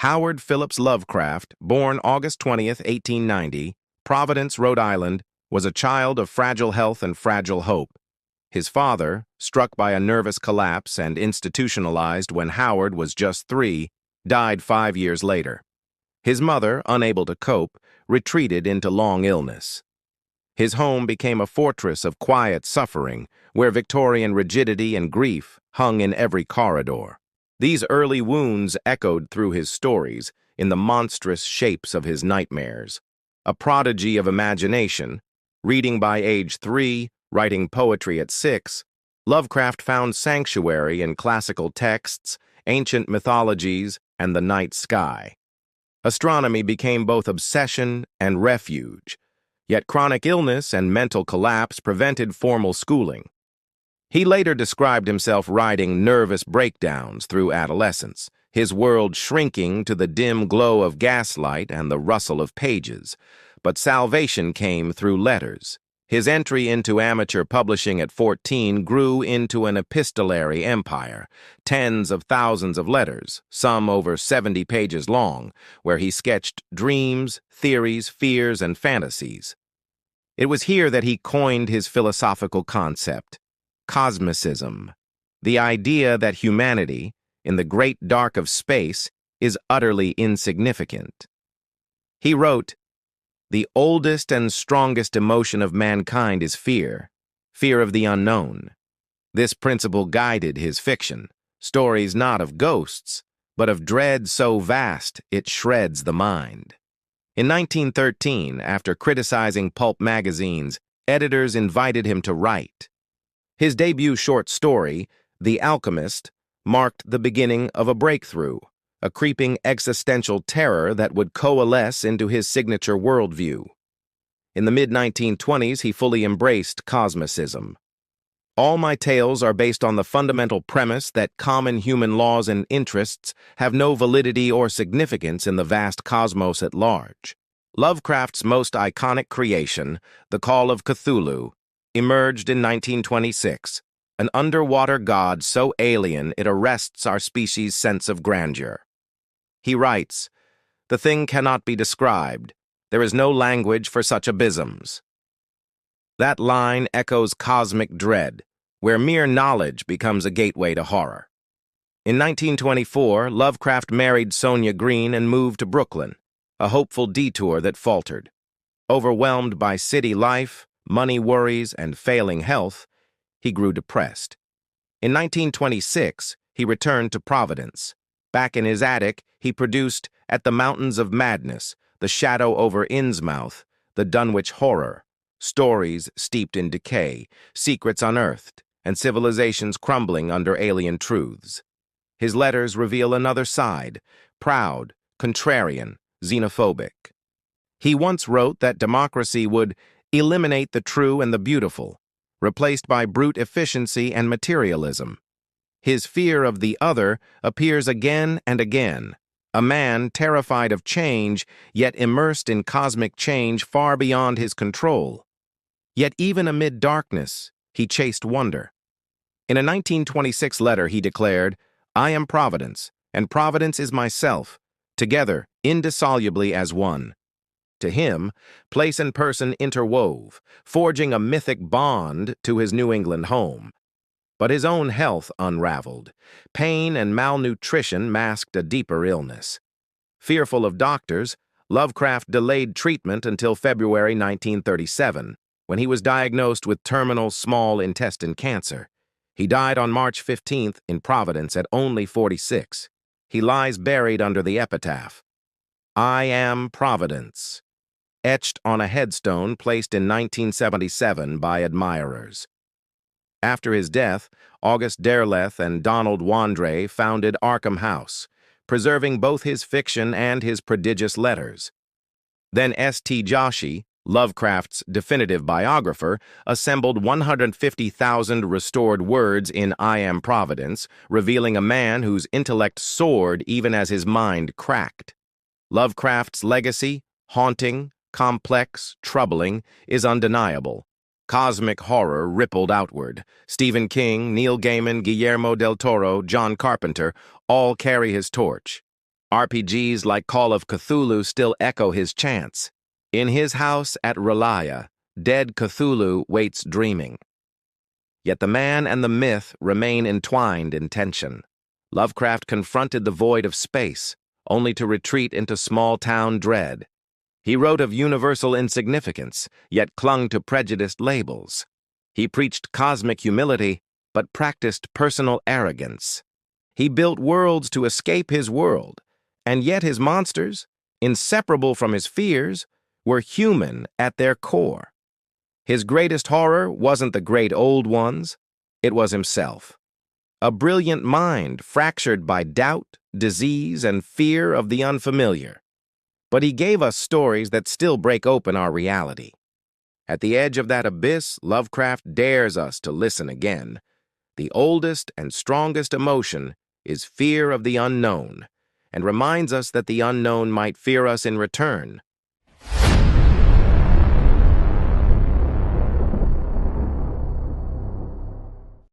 Howard Phillips Lovecraft, born August 20th, 1890, Providence, Rhode Island, was a child of fragile health and fragile hope. His father, struck by a nervous collapse and institutionalized when Howard was just 3, died 5 years later. His mother, unable to cope, retreated into long illness. His home became a fortress of quiet suffering, where Victorian rigidity and grief hung in every corridor. These early wounds echoed through his stories in the monstrous shapes of his nightmares. A prodigy of imagination, reading by age 3, writing poetry at 6, Lovecraft found sanctuary in classical texts, ancient mythologies, and the night sky. Astronomy became both obsession and refuge, yet chronic illness and mental collapse prevented formal schooling. He later described himself riding nervous breakdowns through adolescence, his world shrinking to the dim glow of gaslight and the rustle of pages. But salvation came through letters. His entry into amateur publishing at 14 grew into an epistolary empire, tens of thousands of letters, some over 70 pages long, where he sketched dreams, theories, fears, and fantasies. It was here that he coined his philosophical concept, cosmicism, the idea that humanity, in the great dark of space, is utterly insignificant. He wrote, "The oldest and strongest emotion of mankind is fear, fear of the unknown. This principle guided his fiction, stories not of ghosts, but of dread so vast it shreds the mind." In 1913, after criticizing pulp magazines, editors invited him to write. His debut short story, The Alchemist, marked the beginning of a breakthrough, a creeping existential terror that would coalesce into his signature worldview. In the mid-1920s, he fully embraced cosmicism. "All my tales are based on the fundamental premise that common human laws and interests have no validity or significance in the vast cosmos at large." Lovecraft's most iconic creation, The Call of Cthulhu, emerged in 1926, an underwater god so alien it arrests our species' sense of grandeur. He writes, "The thing cannot be described. There is no language for such abysms." That line echoes cosmic dread, where mere knowledge becomes a gateway to horror. In 1924, Lovecraft married Sonia Green and moved to Brooklyn, a hopeful detour that faltered. Overwhelmed by city life, money worries, and failing health, he grew depressed. In 1926, he returned to Providence. Back in his attic, he produced At the Mountains of Madness, The Shadow over Innsmouth, The Dunwich Horror, stories steeped in decay, secrets unearthed, and civilizations crumbling under alien truths. His letters reveal another side, proud, contrarian, xenophobic. He once wrote that democracy would eliminate the true and the beautiful, replaced by brute efficiency and materialism. His fear of the other appears again and again, a man terrified of change, yet immersed in cosmic change far beyond his control. Yet even amid darkness, he chased wonder. In a 1926 letter, he declared, "I am Providence, and Providence is myself, together, indissolubly as one." To him, place and person interwove, forging a mythic bond to his New England home. But his own health unraveled. Pain and malnutrition masked a deeper illness. Fearful of doctors, Lovecraft delayed treatment until February 1937, when he was diagnosed with terminal small intestine cancer. He died on March 15th in Providence at only 46. He lies buried under the epitaph, "I am Providence," etched on a headstone placed in 1977 by admirers. After his death, August Derleth and Donald Wandre founded Arkham House, preserving both his fiction and his prodigious letters. Then S.T. Joshi, Lovecraft's definitive biographer, assembled 150,000 restored words in I Am Providence, revealing a man whose intellect soared even as his mind cracked. Lovecraft's legacy, haunting, complex, troubling, is undeniable. Cosmic horror rippled outward. Stephen King, Neil Gaiman, Guillermo del Toro, John Carpenter all carry his torch. RPGs like Call of Cthulhu still echo his chants. In his house at Relaya, dead Cthulhu waits dreaming. Yet the man and the myth remain entwined in tension. Lovecraft confronted the void of space, only to retreat into small-town dread. He wrote of universal insignificance, yet clung to prejudiced labels. He preached cosmic humility, but practiced personal arrogance. He built worlds to escape his world, and yet his monsters, inseparable from his fears, were human at their core. His greatest horror wasn't the great old ones, it was himself. A brilliant mind fractured by doubt, disease, and fear of the unfamiliar. But he gave us stories that still break open our reality. At the edge of that abyss, Lovecraft dares us to listen again. The oldest and strongest emotion is fear of the unknown, and reminds us that the unknown might fear us in return,